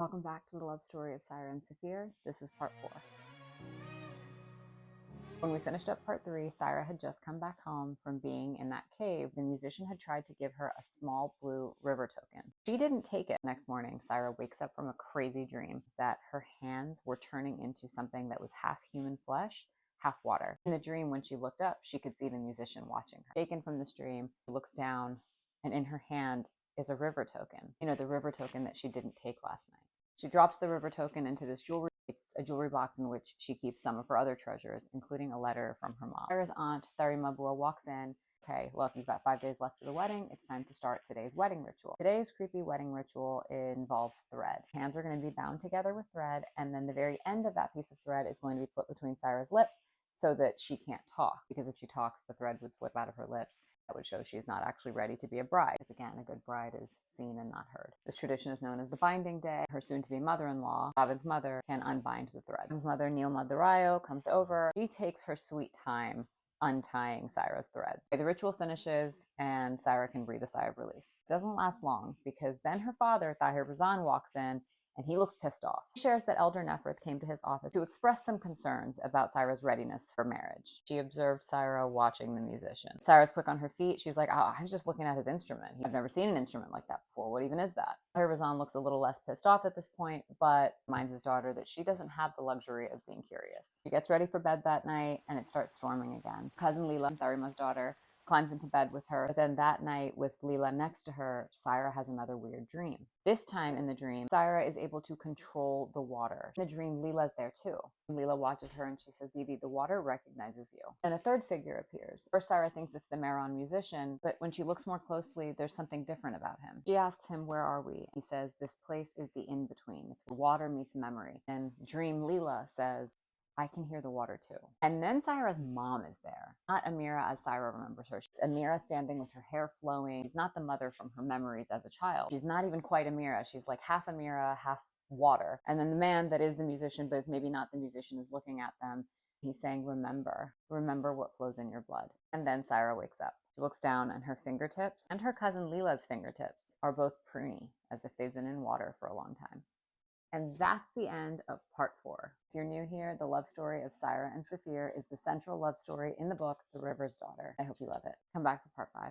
Welcome back to the love story of Sahira and Syfir. This is part 4. When we finished up part 3, Sahira had just come back home from being in that cave. The musician had tried to give her a small blue river token. She didn't take it. Next morning, Sahira wakes up from a crazy dream that her hands were turning into something that was half human flesh, half water. In the dream, when she looked up, she could see the musician watching her. Shaken from this dream, she looks down, and in her hand is a river token. You know, the river token that she didn't take last night. She drops the river token into this jewelry. It's a jewelry box in which she keeps some of her other treasures, including a letter from her mom. Sahira's aunt, Tharimabua, walks in. Okay, look, you've got 5 days left to the wedding. It's time to start today's wedding ritual. Today's creepy wedding ritual involves thread. Hands are going to be bound together with thread, and then the very end of that piece of thread is going to be put between Sahira's lips so that she can't talk, because if she talks, the thread would slip out of her lips. That would show she's not actually ready to be a bride. Because again, a good bride is seen and not heard. This tradition is known as the binding day. Her soon-to-be mother-in-law, David's mother, can unbind the thread. David's mother, Nilma Darayo, comes over. She takes her sweet time untying Sahira's threads. The ritual finishes and Sahira can breathe a sigh of relief. It doesn't last long, because then her father, Tahir Razan, walks in and he looks pissed off. He shares that Elder Nefrith came to his office to express some concerns about Sahira's readiness for marriage. She observed Sahira watching the musician. Sahira's quick on her feet. She's like, oh, I was just looking at his instrument. I've never seen an instrument like that before. What even is that? Tahir Razan looks a little less pissed off at this point, but reminds his daughter that she doesn't have the luxury of being curious. She gets ready for bed that night, and it starts storming again. Cousin Leela, Tharima's daughter, climbs into bed with her. But then that night, with Leela next to her, Sahira has another weird dream. This time in the dream, Sahira is able to control the water. In the dream, Leela's there too. Leela watches her and she says, Bibi, the water recognizes you. And a third figure appears. First, Sahira thinks it's the Meron musician, but when she looks more closely, there's something different about him. She asks him, where are we? He says, this place is the in-between. It's where water meets memory. And dream Leela says, I can hear the water too. And then Sahira's mom is there. Not Amira as Sahira remembers her. She's Amira standing with her hair flowing. She's not the mother from her memories as a child. She's not even quite Amira. She's like half Amira, half water. And then the man that is the musician, but is maybe not the musician, is looking at them. He's saying, remember what flows in your blood. And then Sahira wakes up. She looks down and her fingertips and her cousin Leela's fingertips are both pruny, as if they've been in water for a long time. And that's the end of part 4. If you're new here, the love story of Sahira and Syfir is the central love story in the book, The River's Daughter. I hope you love it. Come back for part 5.